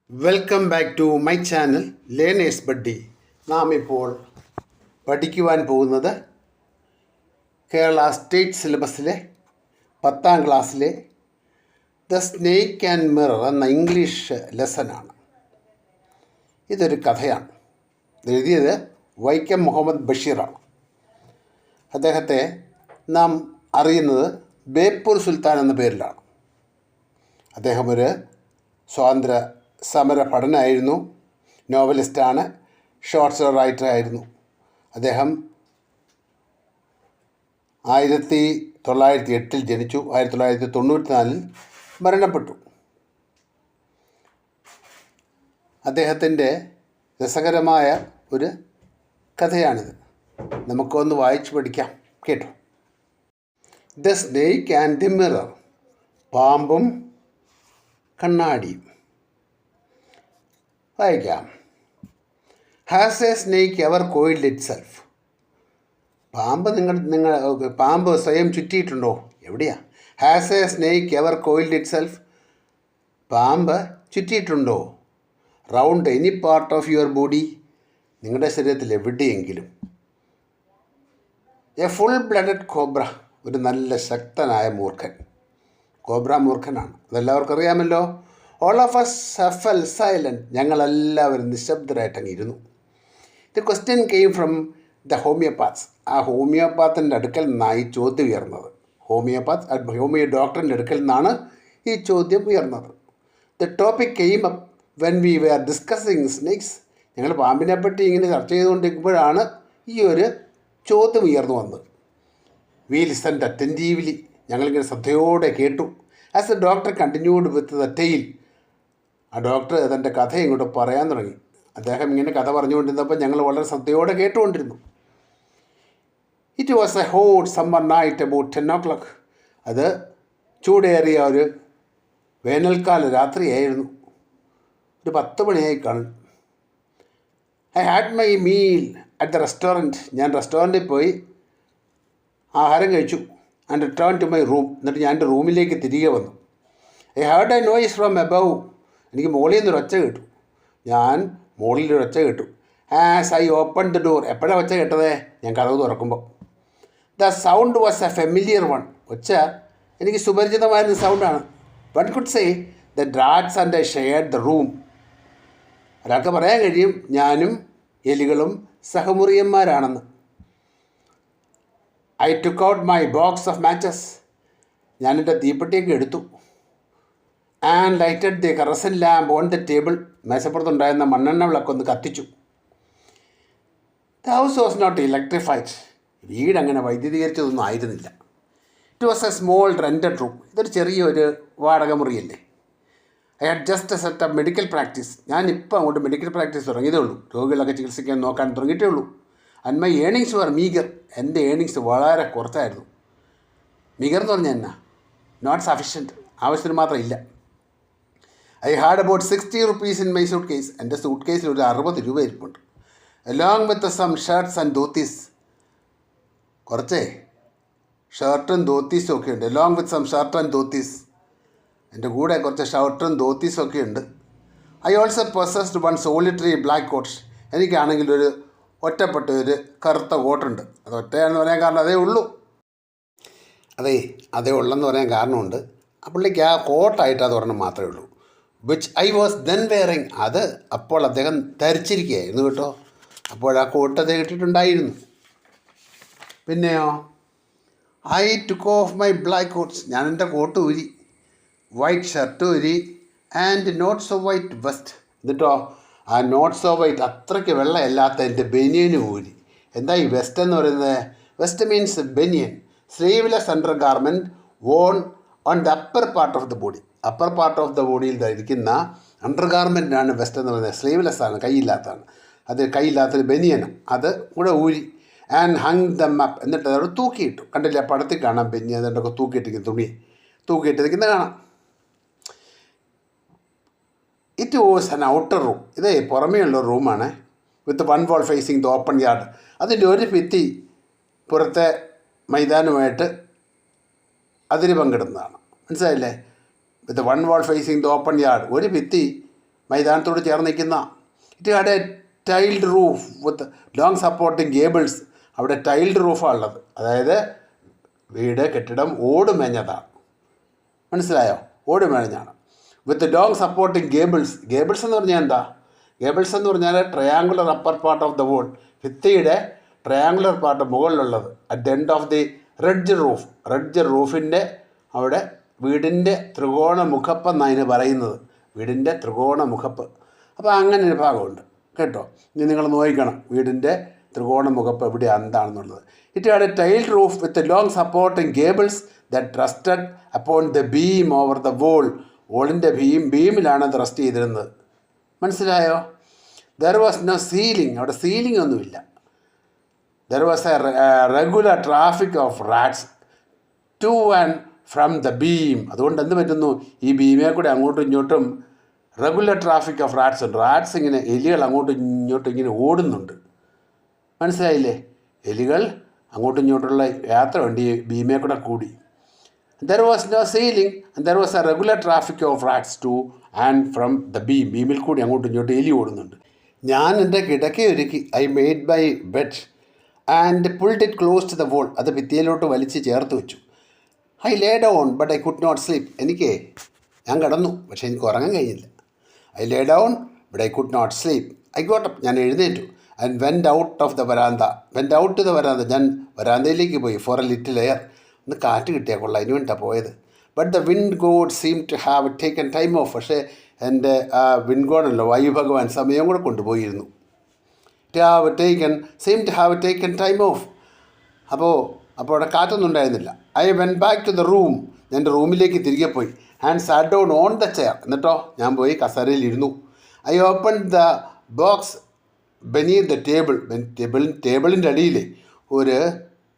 Welcome back to my channel learners buddy. നാം ഇപ്പോൾ പഠിക്കുവാൻ പോകുന്നത് കേരള സ്റ്റേറ്റ് സിലബസിലെ 10ാം ക്ലാസ്സിലെ ദ സ്നേക്ക് ആൻഡ് മിറർ എന്ന ഇംഗ്ലീഷ് ലെസനാണ്. ഇതൊരു കഥയാണ്. എഴുതിയത് വൈക്കം മുഹമ്മദ് ബഷീറാണ്. അദ്ദേഹത്തെ നാം അറിയുന്നത് ബേപ്പൂർ സുൽത്താൻ എന്ന പേരിലാണ്. അദ്ദേഹം ഒരു സ്വാതന്ത്ര്യ സമര ഭടനായിരുന്നു, നോവലിസ്റ്റാണ്, ഷോർട്ട് സ്റ്റോറി റൈറ്ററായിരുന്നു. അദ്ദേഹം 1908 ജനിച്ചു, 1994 മരണപ്പെട്ടു. അദ്ദേഹത്തിൻ്റെ രസകരമായ ഒരു കഥയാണിത്. നമുക്കൊന്ന് വായിച്ചു പഠിക്കാം, കേട്ടോ. The snake and the mirror. പാമ്പും കണ്ണാടിയും. വായിക്കാം. Has a snake ever coiled itself. പാമ്പ് സ്വയം ചുറ്റിയിട്ടുണ്ടോ? എവിടെയാ? Has a snake ever coiled itself. പാമ്പ് ചുറ്റിയിട്ടുണ്ടോ? Round any part of your body. നിങ്ങളുടെ ശരീരത്തിൽ എവിടെയെങ്കിലും. A full blooded cobra. ഒരു നല്ല ശക്തനായ മൂർഖൻ. കോബ്ര മൂർഖനാണ്, അതെല്ലാവർക്കും അറിയാമല്ലോ. All of us fell silent. ഞങ്ങളെല്ലാവരും നിശബ്ദരായിട്ടങ്ങ് ഇരുന്നു. The question came from the homeopaths. ആ ഹോമിയോപാത്തിൻ്റെ അടുക്കൽ നിന്നാണ് ഈ ചോദ്യം ഉയർന്നത്. ഹോമിയോ ഡോക്ടറിൻ്റെ അടുക്കൽ നിന്നാണ് ഈ ചോദ്യം ഉയർന്നത്. The topic came up when we were discussing snakes. ഞങ്ങൾ പാമ്പിനെ പറ്റി ഇങ്ങനെ ചർച്ച ചെയ്തുകൊണ്ടിരിക്കുമ്പോഴാണ് ഈ ഒരു ചോദ്യം ഉയർന്നു വന്നത്. We listened attentively. ഞങ്ങളിങ്ങനെ ശ്രദ്ധയോടെ കേട്ടു. As a doctor continued with the tale. ആ ഡോക്ടർ തൻ്റെ കഥ ഇങ്ങോട്ട് പറയാൻ തുടങ്ങി. അദ്ദേഹം ഇങ്ങനെ കഥ പറഞ്ഞുകൊണ്ടിരുന്നപ്പോൾ ഞങ്ങൾ വളരെ ശ്രദ്ധയോടെ കേട്ടുകൊണ്ടിരുന്നു. It was a hot summer night about 10 o'clock. അത് ചൂടേറിയ ഒരു വേനൽക്കാല രാത്രിയായിരുന്നു. ഒരു 10 മണിയായി കാണും. I had my meal at the restaurant. ഞാൻ റെസ്റ്റോറൻറ്റിൽ പോയി ആഹാരം കഴിച്ചു. And return to my room. എന്നിട്ട് ഞാൻ എൻ്റെ റൂമിലേക്ക് തിരികെ വന്നു. I heard a noise from above. എനിക്ക് മുകളിൽ നിന്നൊരു ഒച്ച കേട്ടു. ഞാൻ മുകളിലൊരു ഒച്ച കേട്ടു. As I open the door. എപ്പോഴാണ് ഒച്ച കേട്ടത്? ഞാൻ കതവ് തുറക്കുമ്പോൾ. The sound was a familiar one. ഒച്ച എനിക്ക് സുപരിചിതമായിരുന്ന സൗണ്ടാണ്. One could say the rats and I shared the room. ഒരാൾക്ക് പറയാൻ കഴിയും ഞാനും എലികളും സഹമുറിയന്മാരാണെന്ന്. I took out my box of matches. ഞാനെൻ്റെ തീപ്പെട്ടിയൊക്കെ എടുത്തു. And lighted the kerosene lamp on the table. മേശപ്പുറത്തുണ്ടായിരുന്ന മണ്ണെണ്ണ വിളക്കൊന്ന് കത്തിച്ചു. The house was not electrified. വീടങ്ങനെ വൈദ്യുതീകരിച്ചതൊന്നും ആയിരുന്നില്ല. It was a small rented room. ഇതൊരു ചെറിയൊരു വാടക മുറിയല്ലേ. I had just set up medical practice. ഞാനിപ്പോൾ അങ്ങോട്ട് മെഡിക്കൽ പ്രാക്ടീസ് തുടങ്ങിയതേ ഉള്ളൂ. രോഗികളൊക്കെ ചികിത്സിക്കാൻ നോക്കാൻ തുടങ്ങിയിട്ടേ ഉള്ളൂ. And my earnings were meagre. എൻ്റെ ഏണിങ്സ് വളരെ കുറച്ചായിരുന്നു. മീഗർ എന്ന് പറഞ്ഞാൽ എന്നാ? Not sufficient. ആവശ്യത്തിന് മാത്രം ഇല്ല. I had about 60 rupees in my suitcase. എൻ്റെ സൂട്ട് കേസിൽ ഒരു 60 രൂപ ഇരിപ്പുണ്ട്. Along with some shirts and dhotis. കുറച്ചേ ഷർട്ടും ധോത്തീസും ഒക്കെ ഉണ്ട്. Along with some shirt and dhotis. എൻ്റെ കൂടെ കുറച്ച് ഷർട്ടും ധോത്തീസും ഒക്കെ ഉണ്ട്. I also possessed one solitary black coat. എനിക്കാണെങ്കിൽ ഒരു ഒറ്റപ്പെട്ട ഒരു കറുത്ത കോട്ടുണ്ട്. അത് ഒറ്റയാണെന്ന് പറയാൻ കാരണം അതേ ഉള്ളൂ. അതേ ഉള്ളെന്ന് പറയാൻ കാരണമുണ്ട്. ആ പുള്ളിക്ക് ആ കോട്ടായിട്ട് അത് ഒരെണ്ണം മാത്രമേ ഉള്ളൂ. Which I was then wearing. അത് അപ്പോൾ അദ്ദേഹം ധരിച്ചിരിക്കുകയായിരുന്നു കേട്ടോ. അപ്പോൾ ആ കോട്ട് അദ്ദേഹം ഇട്ടിട്ടുണ്ടായിരുന്നു. പിന്നെയോ, I took off my black coats. ഞാൻ എൻ്റെ കോട്ട് ഊരി. വൈറ്റ് ഷർട്ട് ഊരി. And not so white vest. എന്നിട്ടോ ആ നോട്ട് സോ വൈറ്റ് അത്രയ്ക്ക് വെള്ളമല്ലാത്ത എൻ്റെ ബനിയനും ഊരി. എന്താ ഈ വെസ്റ്റ് എന്ന് പറയുന്നത്? Vest means banian. Sleeveless under garment worn on the upper part of the body. Upper part of the ബോഡിയിൽ ധരിക്കുന്ന അണ്ടർ ഗാർമെൻറ്റാണ് വെസ്റ്റ് എന്ന് പറയുന്നത്. സ്ലീവ്ലെസ് ആണ്, കൈയില്ലാത്തതാണ്. അത് കൈയില്ലാത്തൊരു ബനിയനും അത് കൂടെ ഊരി. And hung dum up. എന്നിട്ട് അതോട് തൂക്കിയിട്ടു. കണ്ടില്ല, പടത്തിൽ കാണാം ബനിയൻ അതിൻ്റെയൊക്കെ തൂക്കിയിട്ടിരിക്കുന്ന തുണി തൂക്കിയിട്ടിരിക്കുന്നത് കാണാം. It was an outer room. ഇതേ പുറമേയുള്ള റൂമാണ്. With one wall phasing the open yard. അതിൻ്റെ ഒരു ഭിത്തി പുറത്തെ മൈതാനമായിട്ട് അതിര് പങ്കിടുന്നതാണ്. മനസ്സിലായില്ലേ? With one wall phasing the open yard. ഒരു ഭിത്തി മൈതാനത്തോട് ചേർന്ന് നിൽക്കുന്ന. It had a tiled roof with long supporting cables. അവിടെ ടൈൽഡ് റൂഫാണ് ഉള്ളത്, അതായത് കെട്ടിടം ഓട് മേഞ്ഞതാണ്. മനസ്സിലായോ? ഓട് മേഞ്ഞാണ്. വിത്ത് ലോങ് സപ്പോർട്ടിങ് ഗേബിൾസ് എന്ന് പറഞ്ഞാൽ എന്താ? ഗേബിൾസ് എന്ന് പറഞ്ഞാൽ triangular upper part of the wall, ഭിത്തിയുടെ ട്രയാങ്കുലർ പാർട്ട് മുകളിലുള്ളത്. At the end of the ridge റൂഫിൻ്റെ അവിടെ വീടിൻ്റെ ത്രികോണ മുഖപ്പെന്നതിന് പറയുന്നത്. വീടിൻ്റെ ത്രികോണ മുഖപ്പ്. അപ്പോൾ അങ്ങനെ ഒരു ഭാഗമുണ്ട് കേട്ടോ. ഇനി നിങ്ങൾ നോക്കണം വീടിൻ്റെ ത്രികോണ മുഖപ്പ് എവിടെ എന്താണെന്നുള്ളത്. It had a tiled roof with long supporting cables that rested upon the beam over the wall. വോളിൻ്റെ ബീമിലാണ് അത് റെസ്റ്റ് ചെയ്തിരുന്നത്. മനസ്സിലായോ? There was no ceiling. അവിടെ സീലിംഗ് ഒന്നുമില്ല. There was a regular traffic of rats to and from the beam. അതുകൊണ്ട് എന്ത് പറ്റുന്നു? ഈ ബീമേ കൂടെ അങ്ങോട്ടും ഇങ്ങോട്ടും റെഗുലർ ട്രാഫിക് ഓഫ് റാറ്റ്സ് ഉണ്ട്. റാറ്റ്സ് ഇങ്ങനെ, എലികൾ അങ്ങോട്ടും ഇങ്ങോട്ടും ഇങ്ങനെ ഓടുന്നുണ്ട്. മനസ്സിലായില്ലേ? എലികൾ അങ്ങോട്ടും ഇങ്ങോട്ടുള്ള യാത്ര ഉണ്ട് ഈ ബീമേ കൂടെ കൂടി. There was no ceiling and there was a regular traffic of rats to and from the beam. ബീമിൽ കൂടി അങ്ങോട്ടും ഇങ്ങോട്ടും എലി ഓടുന്നുണ്ട്. ഞാൻ എൻ്റെ കിടക്കയൊരുക്കി. I made my bed and pulled it close to the wall. അത് ഭിത്തിയിലോട്ട് വലിച്ച് ചേർത്ത് വെച്ചു. I lay down but I could not sleep. ഞാൻ കിടന്നു, പക്ഷേ എനിക്ക് ഉറങ്ങാൻ കഴിഞ്ഞില്ല. I lay down but I could not sleep. I got up. ഞാൻ എഴുന്നേറ്റു. And went out to the verandah. ഞാൻ വരാന്തയിലേക്ക് പോയി. For a little air. ഒന്ന് കാറ്റ് കിട്ടിയാൽ കൊള്ളാം, അതിന് വേണ്ടിയിട്ടാണ് പോയത്. But the wind god seem to have taken time off. പക്ഷേ എൻ്റെ ആ വിൻഡ് ഗോഡല്ലോ, വായു ഭഗവാൻ സമയം കൂടെ കൊണ്ടുപോയിരുന്നു. Seem to have taken time off. അപ്പോൾ അവിടെ കാറ്റൊന്നും ഉണ്ടായിരുന്നില്ല. I went back to the room. ഞാൻ എൻ്റെ റൂമിലേക്ക് തിരികെ പോയി. And sat down on the chair. എന്നിട്ടോ ഞാൻ പോയി കസേരയിൽ ഇരുന്നു. I open the box beneath the ടേബിളിൻ്റെ അടിയിൽ ഒരു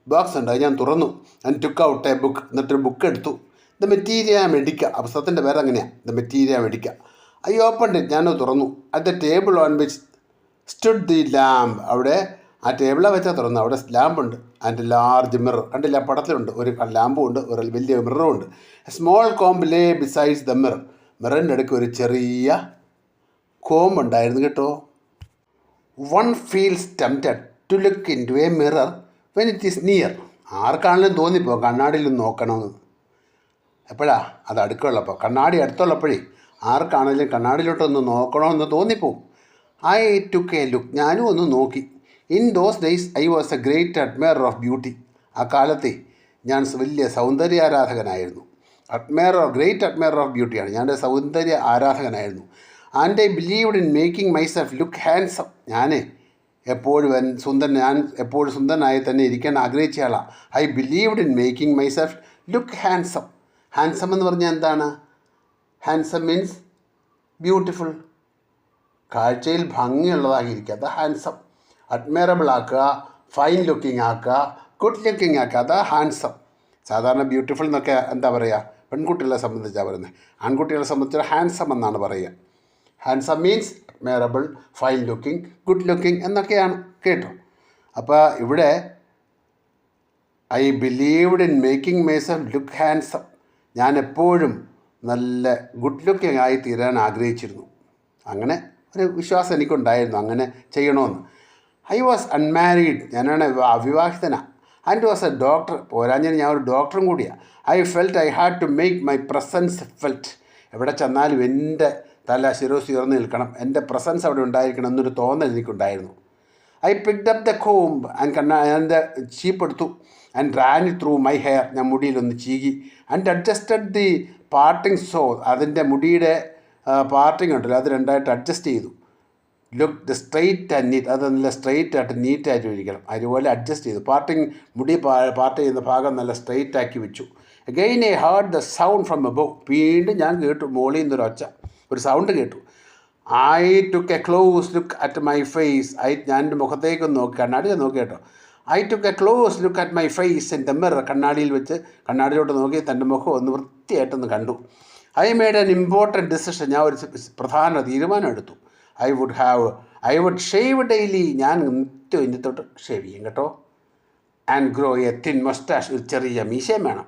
ബോക്സ് ഉണ്ട്, അത് ഞാൻ തുറന്നു. And took out a book. എന്നിട്ടൊരു ബുക്ക് എടുത്തു. The materia medica. ആ പുസ്തകത്തിൻ്റെ പേര് അങ്ങനെയാണ്, the materia medica. I open it. ഞാനത് തുറന്നു. At the table on which stood the lamp. അവിടെ ആ ടേബിളെ വെച്ചാൽ തുറന്നു. അവിടെ ലാമ്പുണ്ട്. And large mirror. കണ്ടില്ല, പടത്തിലുണ്ട്. ഒരു ലാമ്പും ഉണ്ട്, ഒരു വലിയ മിററും ഉണ്ട്. Small comb lay besides the mirror. മിററിൻ്റെ അടുക്ക് ഒരു ചെറിയ കോമ്പുണ്ടായിരുന്നു കേട്ടോ. One feels tempted to look into a mirror when it is near. ആർക്കാണെങ്കിലും തോന്നിപ്പോ കണ്ണാടിയിൽ നോക്കണമെന്ന്. എപ്പോഴാ? അത് അടുക്കുള്ളപ്പോൾ, കണ്ണാടി അടുത്തുള്ളപ്പോഴേ ആർക്കാണെങ്കിലും കണ്ണാടിയിലോട്ടൊന്ന് നോക്കണമെന്ന് തോന്നിപ്പോവും. I took a look. ഞാനും ഒന്ന് നോക്കി. In those days I was a great admirer of beauty. ആ കാലത്തെ ഞാൻ വലിയ സൗന്ദര്യാരാധകനായിരുന്നു. ഗ്രേറ്റ് അഡ്മയറർ ഓഫ് ബ്യൂട്ടിയാണ്. ഞാനൊരു സൗന്ദര്യ ആരാധകനായിരുന്നു. And I believed in making myself look handsome. ഞാൻ എപ്പോഴും സുന്ദരനായി തന്നെ ഇരിക്കാൻ ആഗ്രഹിച്ച ആളാണ്. I believed in making myself look handsome. Handsome എന്ന് പറഞ്ഞാൽ എന്താണ്? Handsome means beautiful. കാഴ്ചയിൽ ഭംഗിയുള്ളതായിരിക്കുക, അത് ഹാൻസം. അഡ്മയറബിൾ ആക്കുക, ഫൈൻ ലുക്കിംഗ് ആക്കുക, ഗുഡ് ലുക്കിംഗ് ആക്കുക, അത് ഹാൻസം. സാധാരണ ബ്യൂട്ടിഫുൾ എന്നൊക്കെ എന്താ പറയുക, പെൺകുട്ടികളെ സംബന്ധിച്ചാണ് പറയുന്നത്. ആൺകുട്ടികളെ സംബന്ധിച്ച് ഹാൻസം എന്നാണ് പറയുക. Handsome means admirable, fine looking, good looking എന്നൊക്കെയാണ് കേട്ടോ. അപ്പോൾ ഇവിടെ I believed in making myself look handsome. ഞാൻ എപ്പോഴും നല്ല ഗുഡ് ലുക്കിംഗ് ആയി തീരാൻ ആഗ്രഹിച്ചിരുന്നു. അങ്ങനെ ഒരു വിശ്വാസം എനിക്കുണ്ടായിരുന്നു, അങ്ങനെ ചെയ്യണമെന്ന്. I was unmarried. ഞാനാണ് അവിവാഹിതനാണ്. And was a doctor. പോരാഞ്ഞിന് ഞാൻ ഒരു ഡോക്ടറും കൂടിയാണ്. I felt I had to make my presence felt. എവിടെ ചെന്നാലും എൻ്റെ തല ശിരോസ് ഉയർന്നു നിൽക്കണം, എൻ്റെ പ്രസൻസ് അവിടെ ഉണ്ടായിരിക്കണം എന്നൊരു തോന്നൽ എനിക്കുണ്ടായിരുന്നു. I picked up the comb and എൻ്റെ ചീപ്പെടുത്തു. And ran it through my hair. ഞാൻ മുടിയിലൊന്ന് ചീകി. And adjusted the parting so. അതിൻ്റെ മുടിയുടെ പാർട്ടിങ് ഉണ്ടല്ലോ, അത് രണ്ടായിട്ട് അഡ്ജസ്റ്റ് ചെയ്തു. Look the straight and neat. അത് നല്ല സ്ട്രെയിറ്റ് ആയിട്ട് നീറ്റായിട്ട് ഇരിക്കണം, അതുപോലെ അഡ്ജസ്റ്റ് ചെയ്തു. മുടി പാർട്ട് ചെയ്യുന്ന ഭാഗം നല്ല സ്ട്രെയിറ്റ് ആക്കി വെച്ചു. Again I heard the sound from above. വീണ്ടും ഞാൻ കേട്ടു മുകളിൽ നിന്നൊരു ഒരു സൗണ്ട് കേട്ടു. I took a close look at my face. ഞാൻ എൻ്റെ മുഖത്തേക്കൊന്ന് നോക്കി, കണ്ണാടിയിൽ നോക്കി കേട്ടോ. I took a close look at my face in the mirror. കണ്ണാടിയിലോട്ട് നോക്കി തൻ്റെ മുഖം ഒന്ന് വൃത്തിയായിട്ടൊന്ന് കണ്ടു. I made an important decision. ഞാൻ ഒരു പ്രധാന തീരുമാനം എടുത്തു. I would shave daily. ഞാൻ ഇനി തൊട്ട് ഷേവ് ചെയ്യും കേട്ടോ. And grow a thin moustache. ഒരു ചെറിയ മീശയും വേണം.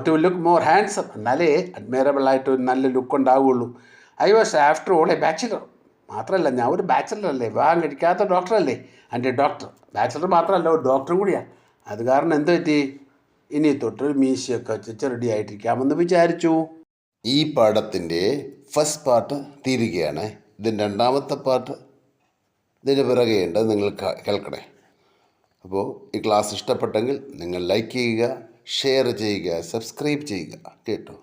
To look more handsome. എന്നാലേ അഡ്മയറബിളായിട്ട് ഒരു നല്ല ലുക്ക് ഉണ്ടാവുകയുള്ളൂ. I was after all a bachelor. മാത്രമല്ല ഞാൻ ഒരു ബാച്ചിലറല്ലേ, വിവാഹം കഴിക്കാത്ത ഡോക്ടറല്ലേ, എൻ്റെ ഡോക്ടർ. ബാച്ചിലർ മാത്രമല്ല ഒരു ഡോക്ടറും കൂടിയാണ്. അത് കാരണം എന്ത് പറ്റി, ഇനി തൊട്ടൊരു മീശയൊക്കെ വെച്ച് റെഡി ആയിട്ടിരിക്കാമെന്ന് വിചാരിച്ചു. ഈ പാഠത്തിൻ്റെ ഫസ്റ്റ് പാർട്ട് തീരുകയാണ്. ഇതിൻ്റെ രണ്ടാമത്തെ പാർട്ട് ഇതിന് പിറകെയുണ്ട്, നിങ്ങൾ കേൾക്കണേ. അപ്പോൾ ഈ ക്ലാസ് ഇഷ്ടപ്പെട്ടെങ്കിൽ നിങ്ങൾ ലൈക്ക് ചെയ്യുക, ഷെയർ ചെയ്യുക, സബ്സ്ക്രൈബ് ചെയ്യുക കേട്ടോ.